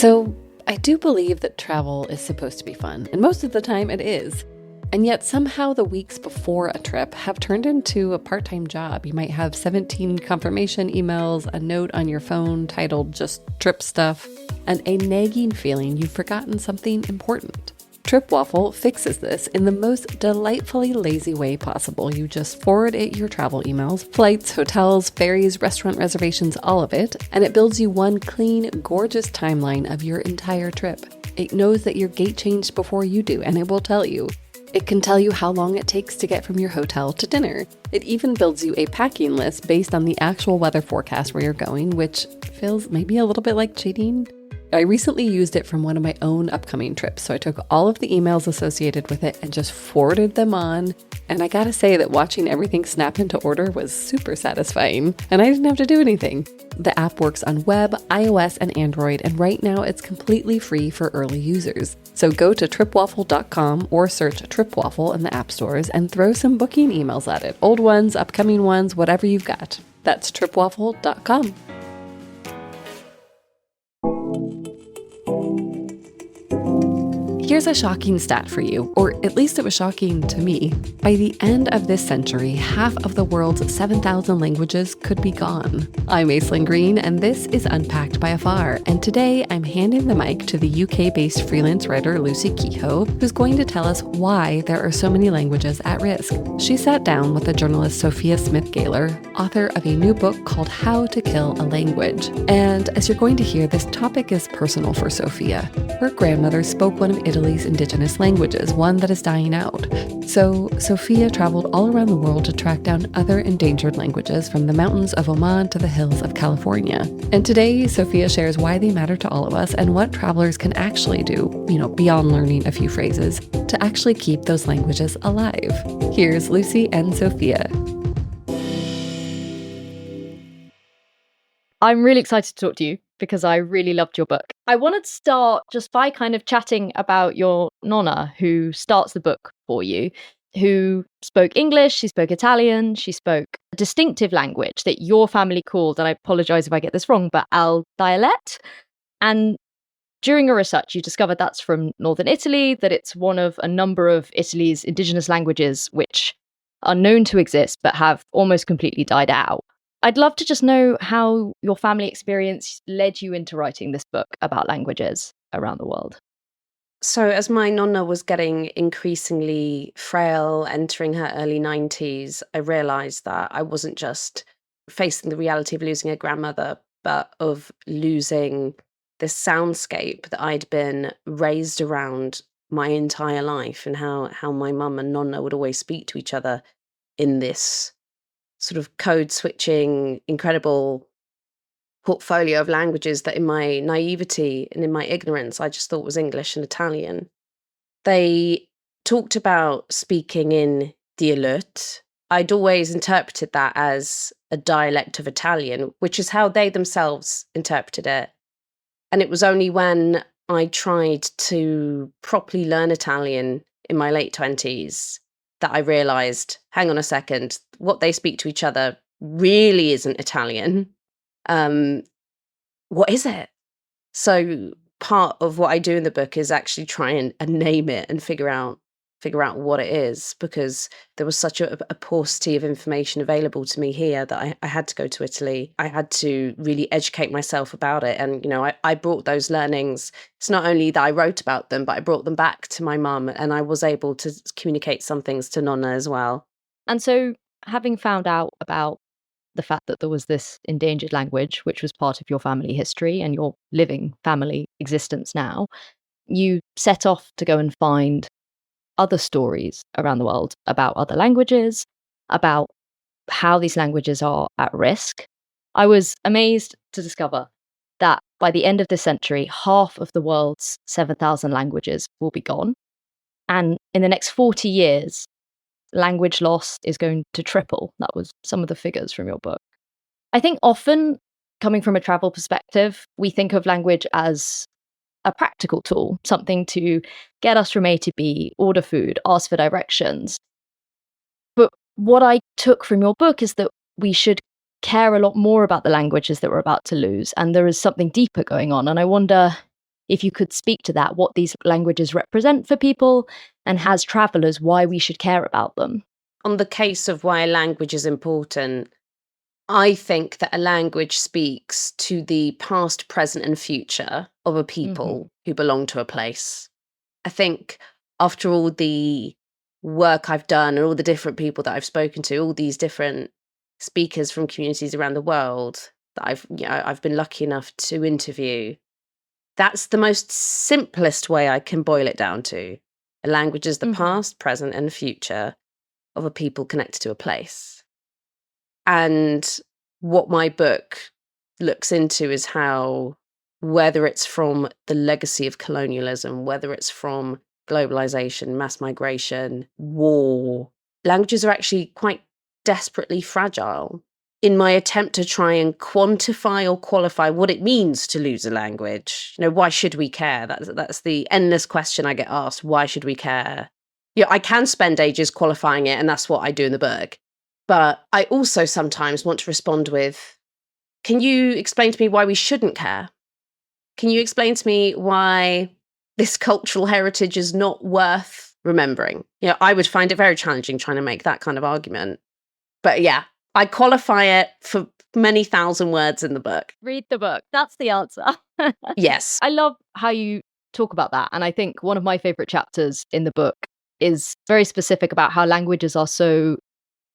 So, I do believe that travel is supposed to be fun, and most of the time it is. And yet somehow the weeks before a trip have turned into a part-time job. You might have 17 confirmation emails, a note on your phone titled just trip stuff, and a nagging feeling you've forgotten something important. TripWaffle fixes this in the most delightfully lazy way possible. You just forward it your travel emails, flights, hotels, ferries, restaurant reservations, all of it, and it builds you one clean, gorgeous timeline of your entire trip. It knows that your gate changed before you do, and it will tell you. It can tell you how long it takes to get from your hotel to dinner. It even builds you a packing list based on the actual weather forecast where you're going, which feels maybe a little bit like cheating. I recently used it from one of my own upcoming trips, so I took all of the emails associated with it and just forwarded them on. And I gotta say that watching everything snap into order was super satisfying, and I didn't have to do anything. The app works on web, iOS, and Android, and right now it's completely free for early users. So go to tripwaffle.com or search TripWaffle in the app stores and throw some booking emails at it. Old ones, upcoming ones, whatever you've got. That's tripwaffle.com. Here's a shocking stat for you, or at least it was shocking to me. By the end of this century, half of the world's 7,000 languages could be gone. I'm Aislinn Green, and this is Unpacked by Afar, and today I'm handing the mic to the UK-based freelance writer Lucy Kehoe, who's going to tell us why there are so many languages at risk. She sat down with the journalist Sophia Smith-Gaylor, author of a new book called How to Kill a Language. And as you're going to hear, this topic is personal for Sophia. Her grandmother spoke one of Italy's Indigenous languages, one that is dying out. So Sophia traveled all around the world to track down other endangered languages from the mountains of Oman to the hills of California. And today, Sophia shares why they matter to all of us and what travelers can actually do, beyond learning a few phrases, to actually keep those languages alive. Here's Lucy and Sophia. I'm really excited to talk to you because I really loved your book. I wanted to start just by kind of chatting about your nonna who starts the book for you, who spoke English, she spoke Italian, she spoke a distinctive language that your family called, and I apologize if I get this wrong, but Al dialect. And during your research, you discovered that's from northern Italy, that it's one of a number of Italy's indigenous languages which are known to exist but have almost completely died out. I'd love to just know how your family experience led you into writing this book about languages around the world. So as my nonna was getting increasingly frail, entering her early 90s, I realised that I wasn't just facing the reality of losing a grandmother, but of losing this soundscape that I'd been raised around my entire life, and how my mum and nonna would always speak to each other in this sort of code switching, incredible portfolio of languages that in my naivety and in my ignorance, I just thought was English and Italian. They talked about speaking in dialect. I'd always interpreted that as a dialect of Italian, which is how they themselves interpreted it. And it was only when I tried to properly learn Italian in my late 20s that I realised, hang on a second, what they speak to each other really isn't Italian. What is it? So part of what I do in the book is actually try and name it and figure out what it is, because there was such a paucity of information available to me here that I had to go to Italy. I had to really educate myself about it. And, I brought those learnings. It's not only that I wrote about them, but I brought them back to my mum, and I was able to communicate some things to Nonna as well. And so having found out about the fact that there was this endangered language, which was part of your family history and your living family existence now, you set off to go and find other stories around the world about other languages, about how these languages are at risk. I was amazed to discover that by the end of this century, half of the world's 7,000 languages will be gone. And in the next 40 years, language loss is going to triple. That was some of the figures from your book. I think often, coming from a travel perspective, we think of language as a practical tool, something to get us from A to B, order food, ask for directions. But what I took from your book is that we should care a lot more about the languages that we're about to lose, and there is something deeper going on. And I wonder if you could speak to that, what these languages represent for people, and as travelers, why we should care about them. On the case of why a language is important, I think that a language speaks to the past, present, and future of a people who belong to a place. I think after all the work I've done and all the different people that I've spoken to, all these different speakers from communities around the world that I've been lucky enough to interview, that's the most simplest way I can boil it down to. A language is the past, present, and future of a people connected to a place. And what my book looks into is how, whether it's from the legacy of colonialism, whether it's from globalization, mass migration, war, languages are actually quite desperately fragile. In my attempt to try and quantify or qualify what it means to lose a language, why should we care? That's the endless question I get asked. Why should we care? I can spend ages qualifying it, and that's what I do in the book. But I also sometimes want to respond with, can you explain to me why we shouldn't care? Can you explain to me why this cultural heritage is not worth remembering? I would find it very challenging trying to make that kind of argument. But yeah, I qualify it for many thousand words in the book. Read the book. That's the answer. Yes. I love how you talk about that. And I think one of my favorite chapters in the book is very specific about how languages are so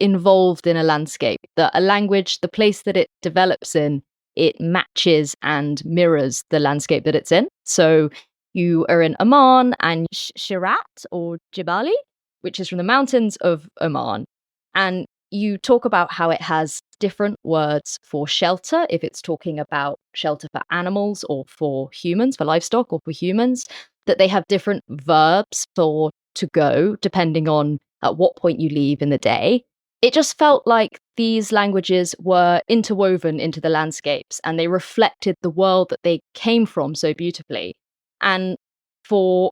involved in a landscape, that a language, the place that it develops in, it matches and mirrors the landscape that it's in. So you are in Oman and Shirat or Jibali, which is from the mountains of Oman. And you talk about how it has different words for shelter, if it's talking about shelter for animals or for humans, for livestock or for humans, that they have different verbs for to go, depending on at what point you leave in the day. It just felt like these languages were interwoven into the landscapes and they reflected the world that they came from so beautifully. And for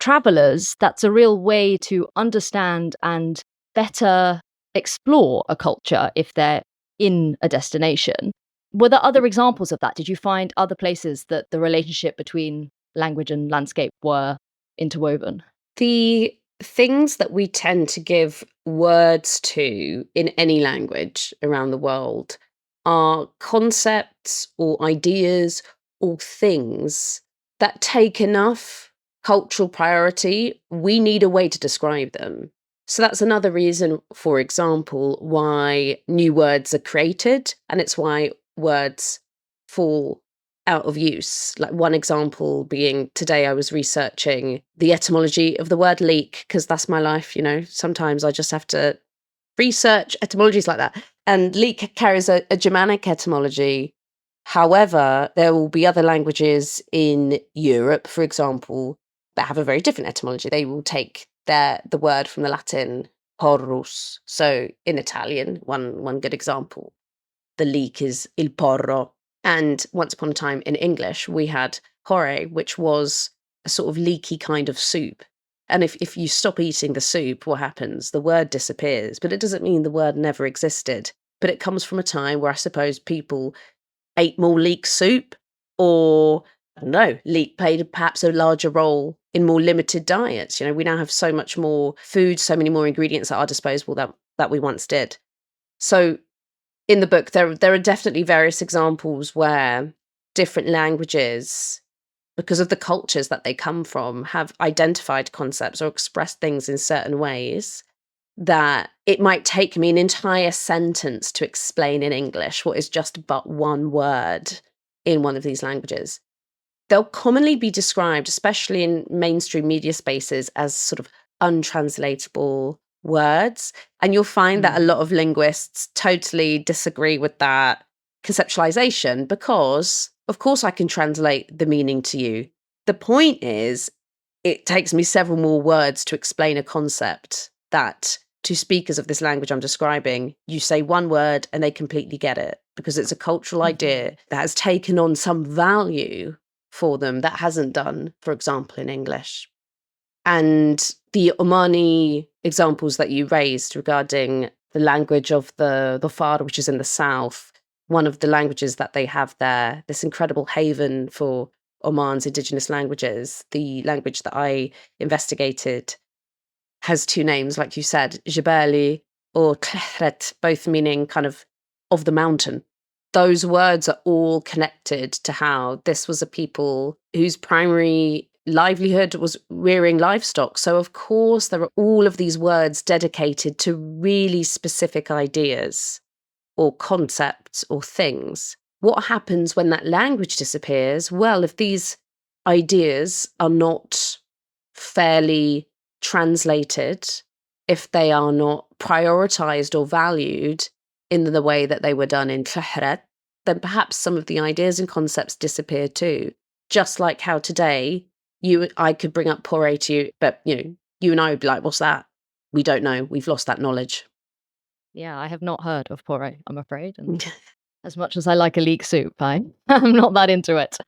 travelers, that's a real way to understand and better explore a culture if they're in a destination. Were there other examples of that? Did you find other places that the relationship between language and landscape were interwoven? The things that we tend to give words to in any language around the world are concepts or ideas or things that take enough cultural priority, we need a way to describe them. So that's another reason, for example, why new words are created, and it's why words fall out of use. Like one example being, today I was researching the etymology of the word leak, because that's my life, sometimes I just have to research etymologies like that. And leak carries a Germanic etymology. However, there will be other languages in Europe, for example, that have a very different etymology. They will take the word from the Latin porrus. So in Italian, one good example, the leek is il porro. And once upon a time in English, we had porre, which was a sort of leaky kind of soup. And if you stop eating the soup, what happens? The word disappears. But it doesn't mean the word never existed. But it comes from a time where I suppose people ate more leek soup, or I don't know, leek played perhaps a larger role in more limited diets. We now have so much more food, so many more ingredients at our disposal that we once did. So in the book, there are definitely various examples where different languages, because of the cultures that they come from, have identified concepts or expressed things in certain ways that it might take me an entire sentence to explain in English what is just but one word in one of these languages. They'll commonly be described, especially in mainstream media spaces, as sort of untranslatable words. And you'll find that a lot of linguists totally disagree with that conceptualization because, of course, I can translate the meaning to you. The point is, it takes me several more words to explain a concept that, to speakers of this language I'm describing, you say one word and they completely get it because it's a cultural idea that has taken on some value for them that hasn't done, for example, in English. And the Omani examples that you raised regarding the language of the Far, which is in the south, one of the languages that they have there, this incredible haven for Oman's indigenous languages, the language that I investigated has two names, like you said, Jabali or Tlehret, both meaning kind of the mountain. Those words are all connected to how this was a people whose primary livelihood was rearing livestock. So, of course, there are all of these words dedicated to really specific ideas or concepts or things. What happens when that language disappears? Well, if these ideas are not fairly translated, if they are not prioritized or valued in the way that they were done in Tlehret, then perhaps some of the ideas and concepts disappear too. Just like how today I could bring up pore to you, but you and I would be like, what's that? We don't know. We've lost that knowledge. Yeah, I have not heard of pore, I'm afraid. And as much as I like a leek soup, I'm not that into it.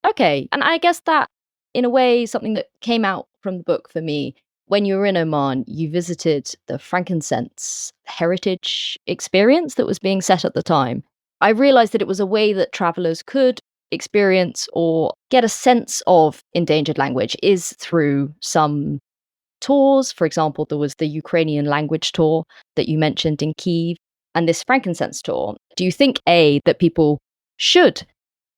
Okay, and I guess that, in a way, something that came out from the book for me, when you were in Oman, you visited the frankincense heritage experience that was being set at the time. I realized that it was a way that travelers could experience or get a sense of endangered language is through some tours. For example, there was the Ukrainian language tour that you mentioned in Kyiv and this frankincense tour. Do you think, A, that people should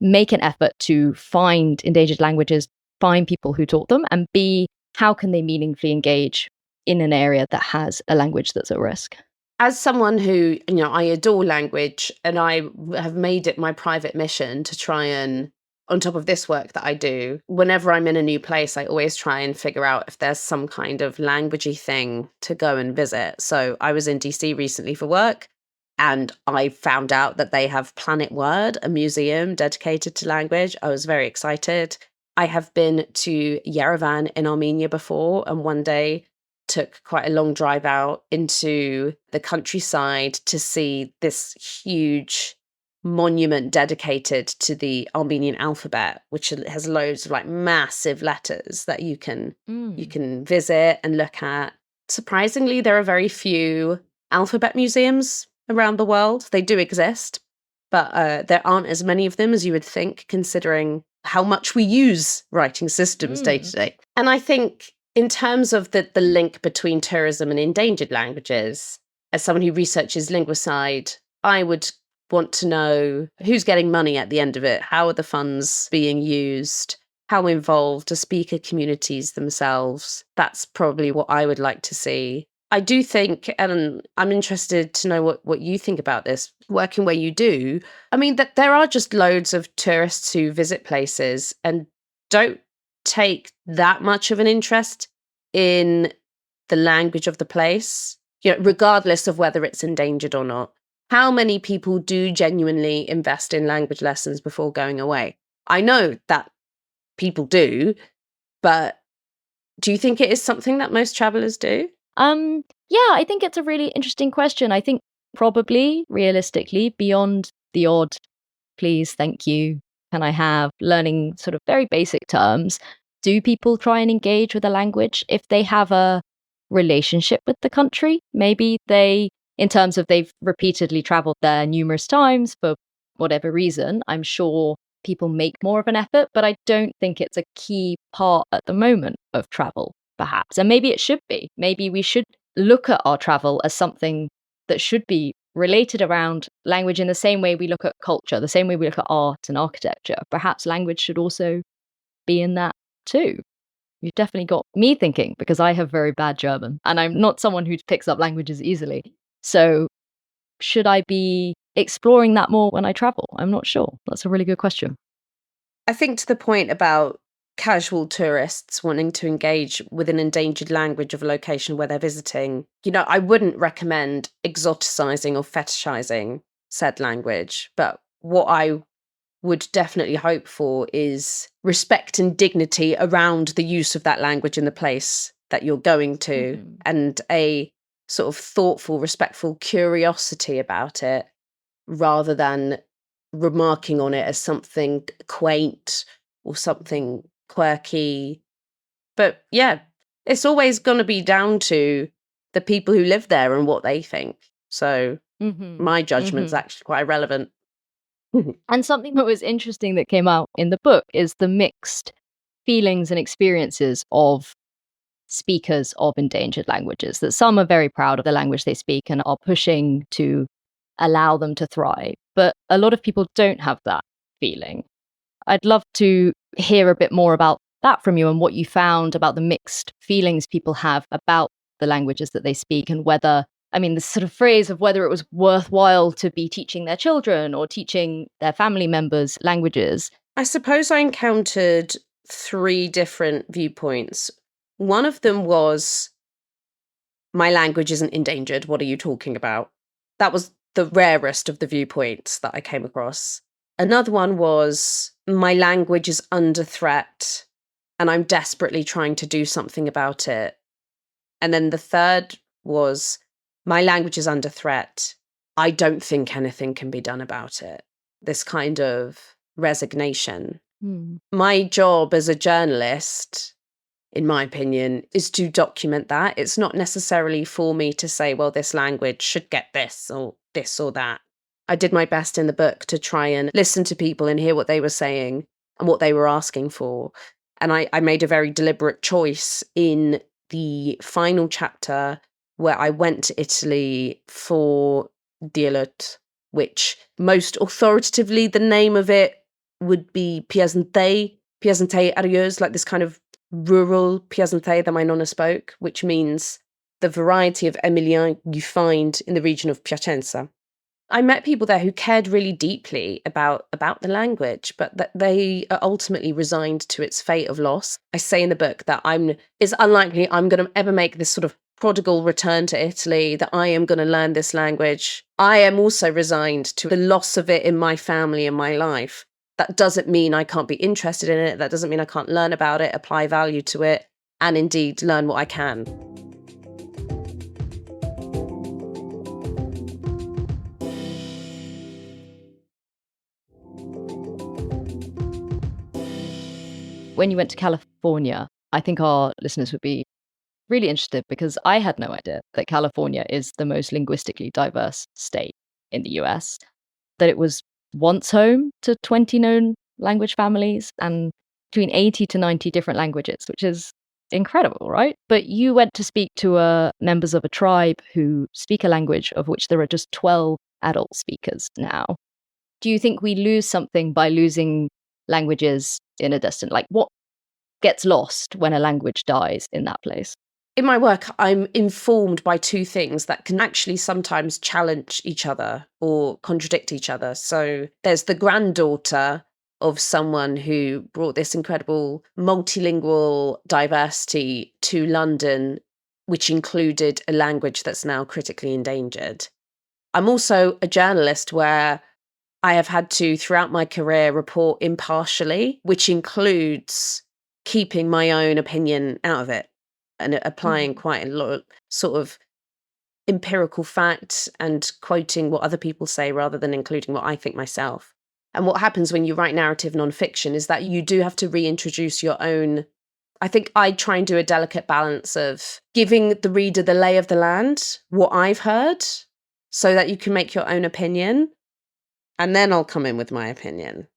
make an effort to find endangered languages, find people who taught them, and B, how can they meaningfully engage in an area that has a language that's at risk? As someone who, I adore language, and I have made it my private mission to try and, on top of this work that I do, whenever I'm in a new place, I always try and figure out if there's some kind of languagey thing to go and visit. So I was in DC recently for work, and I found out that they have Planet Word, a museum dedicated to language. I was very excited. I have been to Yerevan in Armenia before, and one day took quite a long drive out into the countryside to see this huge monument dedicated to the Armenian alphabet, which has loads of like massive letters that you can visit and look at. Surprisingly, there are very few alphabet museums around the world. They do exist, but there aren't as many of them as you would think, considering how much we use writing systems day to day. And I think in terms of the link between tourism and endangered languages, as someone who researches linguicide, I would want to know who's getting money at the end of it, how are the funds being used, how involved are speaker communities themselves. That's probably what I would like to see. I do think, and I'm interested to know what you think about this, working where you do. I mean, that there are just loads of tourists who visit places and don't take that much of an interest in the language of the place, regardless of whether it's endangered or not. How many people do genuinely invest in language lessons before going away? I know that people do, but do you think it is something that most travelers do? Yeah, I think it's a really interesting question. I think probably, realistically, beyond the odd please, thank you, can I have, learning sort of very basic terms, do people try and engage with a language if they have a relationship with the country? Maybe they, in terms of they've repeatedly traveled there numerous times for whatever reason, I'm sure people make more of an effort, but I don't think it's a key part at the moment of travel, perhaps. And maybe it should be. Maybe we should look at our travel as something that should be related around language in the same way we look at culture, the same way we look at art and architecture. Perhaps language should also be in that too. You've definitely got me thinking, because I have very bad German and I'm not someone who picks up languages easily. So should I be exploring that more when I travel? I'm not sure. That's a really good question. I think to the point about casual tourists wanting to engage with an endangered language of a location where they're visiting, I wouldn't recommend exoticizing or fetishizing said language. But what I would definitely hope for is respect and dignity around the use of that language in the place that you're going to, and a sort of thoughtful, respectful curiosity about it, rather than remarking on it as something quaint or something quirky. But yeah, it's always going to be down to the people who live there and what they think. So my judgment's actually quite irrelevant. And something that was interesting that came out in the book is the mixed feelings and experiences of speakers of endangered languages, that some are very proud of the language they speak and are pushing to allow them to thrive. But a lot of people don't have that feeling. I'd love to hear a bit more about that from you and what you found about the mixed feelings people have about the languages that they speak, and whether, I mean, this sort of phrase of whether it was worthwhile to be teaching their children or teaching their family members languages. I suppose I encountered 3 different viewpoints. One of them was, my language isn't endangered. What are you talking about? That was the rarest of the viewpoints that I came across. Another one was, my language is under threat and I'm desperately trying to do something about it. And then the third was, my language is under threat. I don't think anything can be done about it. This kind of resignation. My job as a journalist, in my opinion, is to document that. It's not necessarily for me to say, well, this language should get this or that. I did my best in the book to try and listen to people and hear what they were saying and what they were asking for. And I made a very deliberate choice in the final chapter where I went to Italy for Dielut, which most authoritatively the name of it would be Piacenza Arieuse, like this kind of rural Piacenza that my nonna spoke, which means the variety of Emilian you find in the region of Piacenza. I met people there who cared really deeply about the language, but that they are ultimately resigned to its fate of loss. I say in the book that it's unlikely I'm going to ever make this sort of prodigal return to Italy, that I am going to learn this language. I am also resigned to the loss of it in my family and my life. That doesn't mean I can't be interested in it. That doesn't mean I can't learn about it, apply value to it, and indeed learn what I can. When you went to California, I think our listeners would be really interested, because I had no idea that California is the most linguistically diverse state in the US, that it was once home to 20 known language families and between 80 to 90 different languages, which is incredible, right? But you went to speak to members of a tribe who speak a language of which there are just 12 adult speakers now. Do you think we lose something by losing languages in a distant, like what gets lost when a language dies in that place? In my work, I'm informed by 2 things that can actually sometimes challenge each other or contradict each other. So there's the granddaughter of someone who brought this incredible multilingual diversity to London, which included a language that's now critically endangered. I'm also a journalist where I have had to, throughout my career, report impartially, which includes keeping my own opinion out of it and applying quite a lot of sort of empirical facts and quoting what other people say rather than including what I think myself. And what happens when you write narrative nonfiction is that you do have to reintroduce your own. I think I try and do a delicate balance of giving the reader the lay of the land, what I've heard, so that you can make your own opinion. And then I'll come in with my opinion.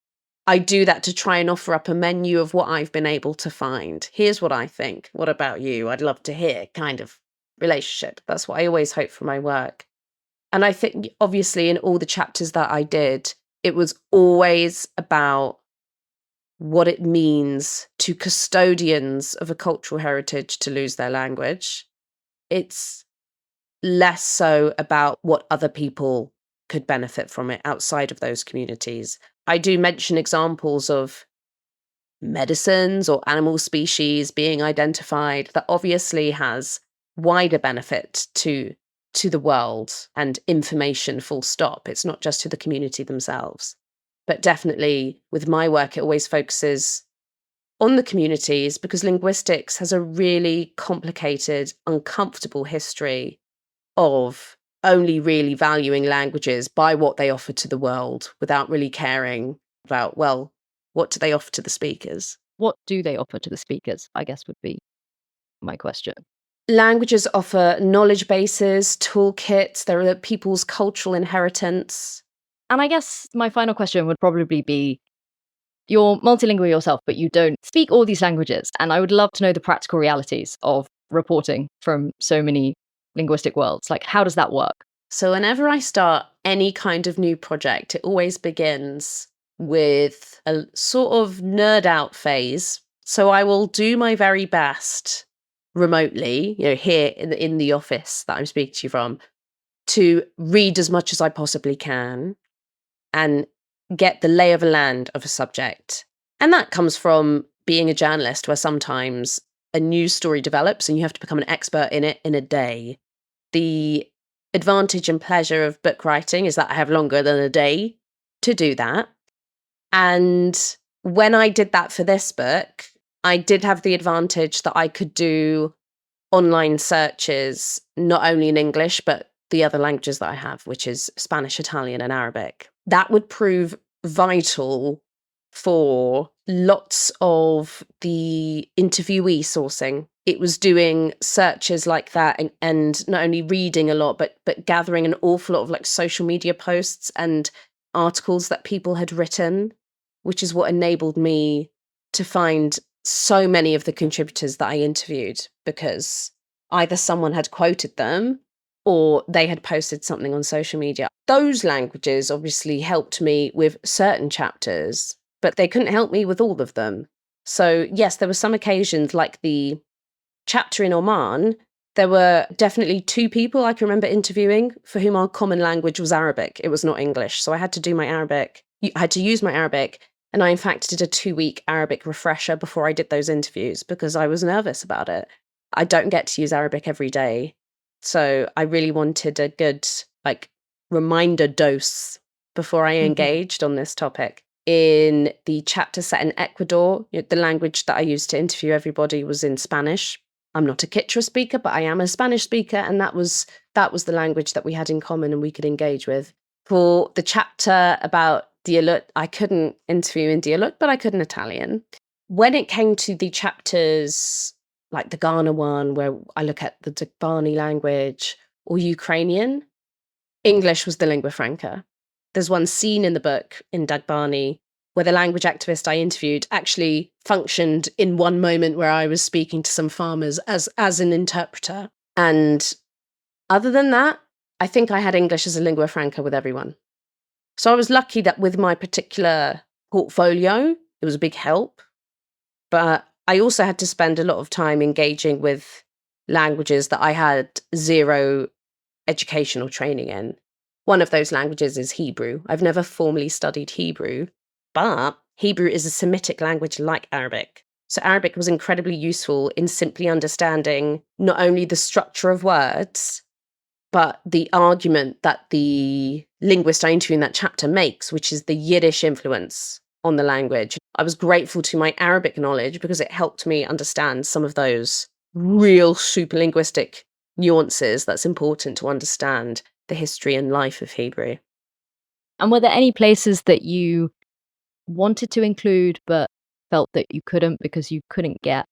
I do that to try and offer up a menu of what I've been able to find. Here's what I think. What about you? I'd love to hear, kind of relationship. That's what I always hope for my work. And I think, obviously, in all the chapters that I did, it was always about what it means to custodians of a cultural heritage to lose their language. It's less so about what other people could benefit from it outside of those communities. I do mention examples of medicines or animal species being identified that obviously has wider benefit to the world and information, full stop. It's not just to the community themselves. But definitely with my work, it always focuses on the communities because linguistics has a really complicated, uncomfortable history of only really valuing languages by what they offer to the world without really caring about, well, what do they offer to the speakers? What do they offer to the speakers, I guess would be my question. Languages offer knowledge bases, toolkits, there are people's cultural inheritance. And I guess my final question would probably be, you're multilingual yourself, but you don't speak all these languages. And I would love to know the practical realities of reporting from so many linguistic worlds. Like, how does that work? So whenever I start any kind of new project, it always begins with a sort of nerd out phase. So I will do my very best remotely, here in the office that I'm speaking to you from, to read as much as I possibly can and get the lay of the land of a subject. And that comes from being a journalist, where sometimes a news story develops and you have to become an expert in it in a day. The advantage and pleasure of book writing is that I have longer than a day to do that. And when I did that for this book, I did have the advantage that I could do online searches, not only in English, but the other languages that I have, which is Spanish, Italian, and Arabic. That would prove vital for lots of the interviewee sourcing. It was doing searches like that and not only reading a lot, but gathering an awful lot of like social media posts and articles that people had written, which is what enabled me to find so many of the contributors that I interviewed, because either someone had quoted them or they had posted something on social media. Those languages obviously helped me with certain chapters, but they couldn't help me with all of them. So yes, there were some occasions, like the chapter in Oman, there were definitely 2 people I can remember interviewing for whom our common language was Arabic. It was not English. So I had to do my Arabic. I had to use my Arabic. And I, in fact, did a 2-week Arabic refresher before I did those interviews because I was nervous about it. I don't get to use Arabic every day. So I really wanted a good reminder dose before I engaged on this topic. In the chapter set in Ecuador, the language that I used to interview everybody was in Spanish. I'm not a Quechua speaker, but I am a Spanish speaker. And that was the language that we had in common and we could engage with. For the chapter about Dialut, I couldn't interview in Dialut, but I could in Italian. When it came to the chapters, like the Ghana one, where I look at the Dagbani language, or Ukrainian, English was the lingua franca. There's one scene in the book in Dagbani where the language activist I interviewed actually functioned in one moment where I was speaking to some farmers as an interpreter. And other than that, I think I had English as a lingua franca with everyone. So I was lucky that with my particular portfolio, it was a big help. But I also had to spend a lot of time engaging with languages that I had zero educational training in. One of those languages is Hebrew. I've never formally studied Hebrew, but Hebrew is a Semitic language like Arabic. So Arabic was incredibly useful in simply understanding not only the structure of words, but the argument that the linguist I interview in that chapter makes, which is the Yiddish influence on the language. I was grateful to my Arabic knowledge because it helped me understand some of those real super linguistic nuances that's important to understand the history and life of Hebrew. And were there any places that you wanted to include but felt that you couldn't because you couldn't get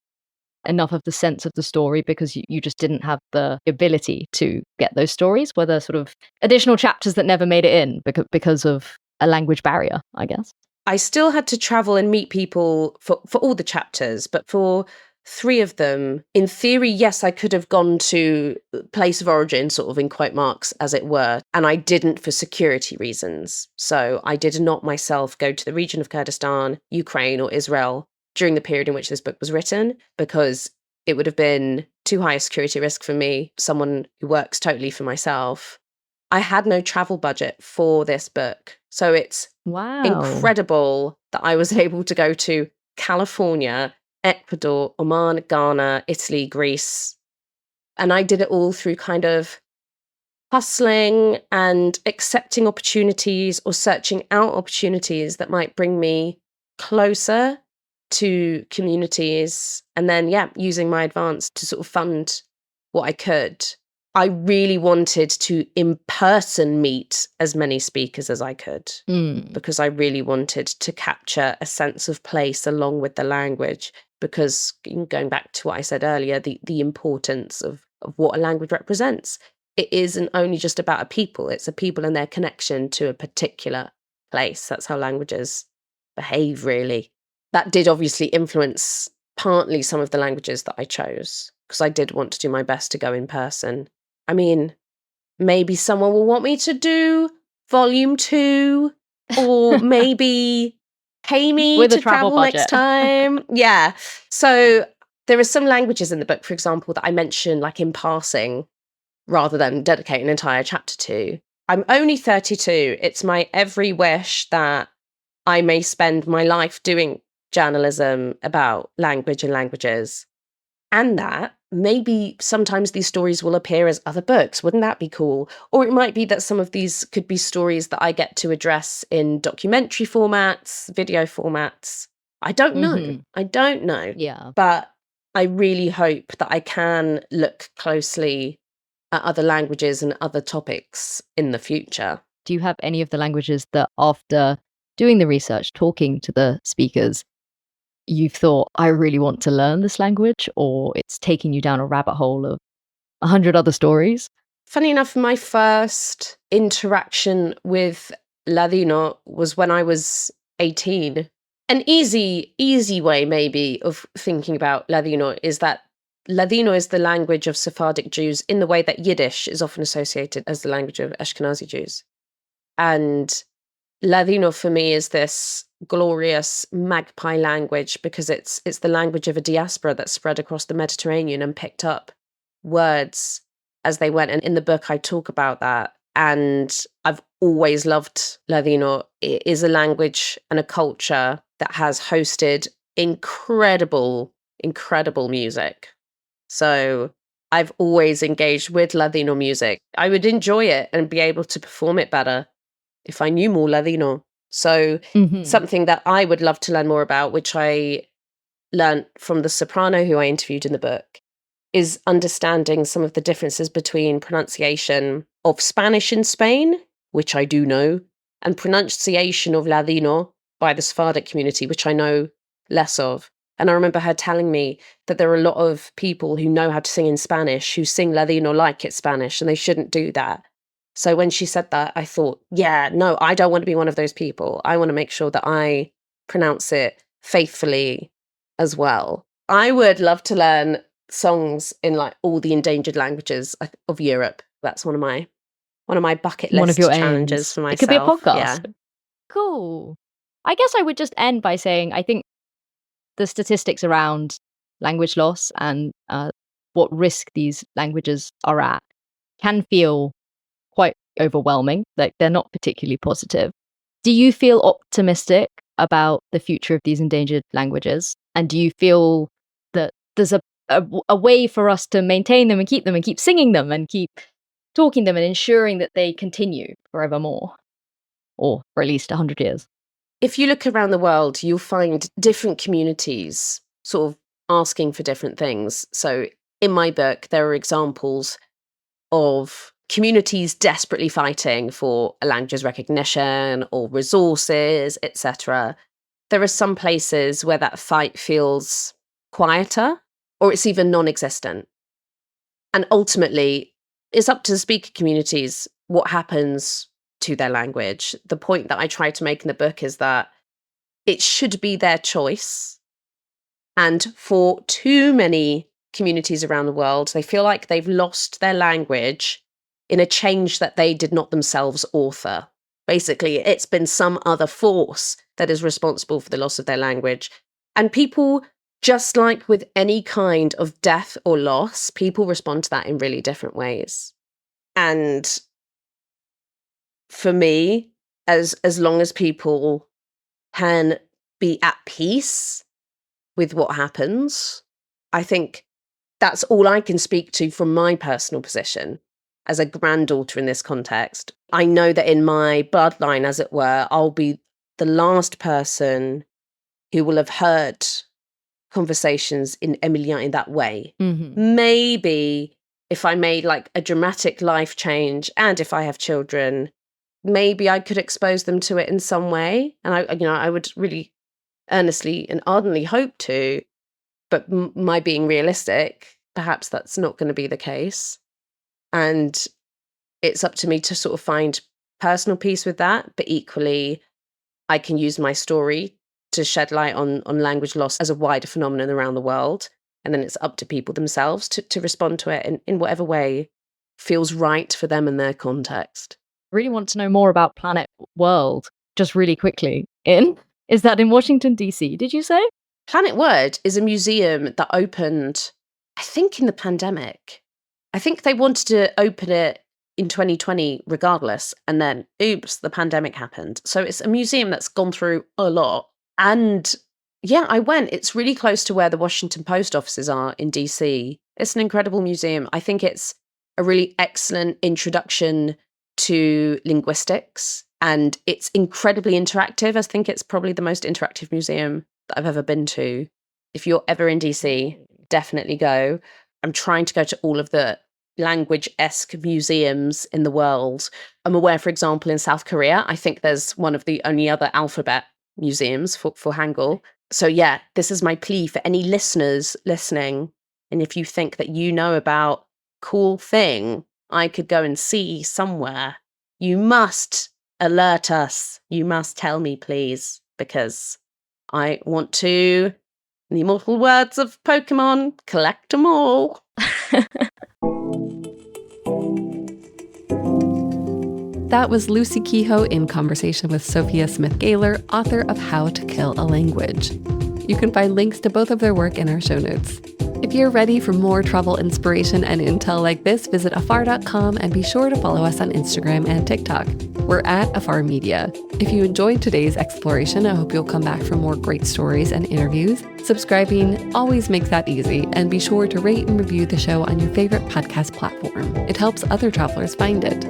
enough of the sense of the story because you just didn't have the ability to get those stories? Were there sort of additional chapters that never made it in because of a language barrier, I guess? I still had to travel and meet people for all the chapters, but for 3 of them, in theory, yes, I could have gone to place of origin, sort of in quote marks, as it were, and I didn't for security reasons. So I did not myself go to the region of Kurdistan, Ukraine, or Israel during the period in which this book was written, because it would have been too high a security risk for me, someone who works totally for myself. I had no travel budget for this book. So it's incredible that I was able to go to California, Ecuador, Oman, Ghana, Italy, Greece. And I did it all through kind of hustling and accepting opportunities or searching out opportunities that might bring me closer to communities. And then, using my advance to sort of fund what I could. I really wanted to in person meet as many speakers as I could because I really wanted to capture a sense of place along with the language, because going back to what I said earlier, the importance of what a language represents. it isn't only just about a people, it's a people and their connection to a particular place. That's how languages behave, really. That did obviously influence partly some of the languages that I chose, because I did want to do my best to go in person. I mean, maybe someone will want me to do volume 2, or maybe pay me With a to travel travel next budget. time. Yeah. So there are some languages in the book, for example, that I mention like in passing rather than dedicate an entire chapter to. I'm only 32. It's my every wish that I may spend my life doing journalism about language and languages, and that maybe sometimes these stories will appear as other books. Wouldn't that be cool? Or it might be that some of these could be stories that I get to address in documentary formats, video formats. I don't know. I don't know. Yeah. But I really hope that I can look closely at other languages and other topics in the future. Do you have any of the languages that after doing the research, talking to the speakers, you've thought, I really want to learn this language, or it's taking you down a rabbit hole of 100 other stories? Funny enough, my first interaction with Ladino was when I was 18. An easy way maybe of thinking about Ladino is that Ladino is the language of Sephardic Jews in the way that Yiddish is often associated as the language of Ashkenazi Jews. And Ladino for me is this glorious magpie language because it's the language of a diaspora that spread across the Mediterranean and picked up words as they went. And in the book, I talk about that. And I've always loved Ladino. It is a language and a culture that has hosted incredible music. So I've always engaged with Ladino music. I would enjoy it and be able to perform it better if I knew more Ladino. So something that I would love to learn more about, which I learned from the soprano who I interviewed in the book, is understanding some of the differences between pronunciation of Spanish in Spain, which I do know, and pronunciation of Ladino by the Sephardic community, which I know less of. And I remember her telling me that there are a lot of people who know how to sing in Spanish who sing Ladino like it's Spanish, and they shouldn't do that. So when she said that, I thought, yeah, no, I don't want to be one of those people. I want to make sure that I pronounce it faithfully as well. I would love to learn songs in like all the endangered languages of Europe. That's one of my bucket list One of your challenges aims. for myself. It could be a podcast. Yeah. Cool. I guess I would just end by saying I think the statistics around language loss and what risk these languages are at can feel quite overwhelming. Like they're not particularly positive. Do you feel optimistic about the future of these endangered languages? And do you feel that there's a way for us to maintain them and keep singing them and keep talking them and ensuring that they continue forevermore, or for at least 100 years? If you look around the world, you'll find different communities sort of asking for different things. So in my book, there are examples of communities desperately fighting for a language's recognition or resources, etc. There are some places where that fight feels quieter or it's even non-existent. And ultimately, it's up to the speaker communities what happens to their language. The point that I try to make in the book is that it should be their choice. And for too many communities around the world, they feel like they've lost their language in a change that they did not themselves author. Basically, it's been some other force that is responsible for the loss of their language. And people, just like with any kind of death or loss, people respond to that in really different ways. And for me, as long as people can be at peace with what happens, I think that's all I can speak to from my personal position as a granddaughter in this context. I know that in my bloodline, as it were, I'll be the last person who will have heard conversations in Emilian in that way. Maybe if I made like a dramatic life change and if I have children, maybe I could expose them to it in some way. And I would really earnestly and ardently hope to, but my being realistic, perhaps that's not going to be the case. And it's up to me to sort of find personal peace with that. But equally, I can use my story to shed light on language loss as a wider phenomenon around the world. And then it's up to people themselves to respond to it in whatever way feels right for them and their context. Really want to know more about Planet World, just really quickly. Is that in Washington, D.C., did you say? Planet Word is a museum that opened, I think, in the pandemic. I think they wanted to open it in 2020 regardless, and then, oops, the pandemic happened. So it's a museum that's gone through a lot. And yeah, I went. It's really close to where the Washington Post offices are in DC. It's an incredible museum. I think it's a really excellent introduction to linguistics, and it's incredibly interactive. I think it's probably the most interactive museum that I've ever been to. If you're ever in DC, definitely go. I'm trying to go to all of the language-esque museums in the world. I'm aware, for example, in South Korea, I think there's one of the only other alphabet museums for Hangul. So yeah, this is my plea for any listeners listening. And if you think that you know about cool thing I could go and see somewhere, you must alert us. You must tell me, please, because I want to, in the immortal words of Pokemon, collect them all. That was Lucy Kehoe in conversation with Sophia Smith-Gaylor, author of How to Kill a Language. You can find links to both of their work in our show notes. If you're ready for more travel inspiration and intel like this, visit afar.com and be sure to follow us on Instagram and TikTok. We're at Afar Media. If you enjoyed today's exploration, I hope you'll come back for more great stories and interviews. Subscribing always makes that easy, and be sure to rate and review the show on your favorite podcast platform. It helps other travelers find it.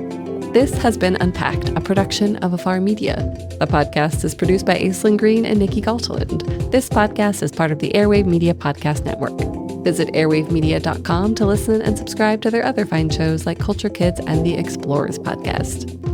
This has been Unpacked, a production of Afar Media. The podcast is produced by Aislinn Green and Nikki Galtaland. This podcast is part of the Airwave Media Podcast Network. Visit airwavemedia.com to listen and subscribe to their other fine shows like Culture Kids and the Explorers Podcast.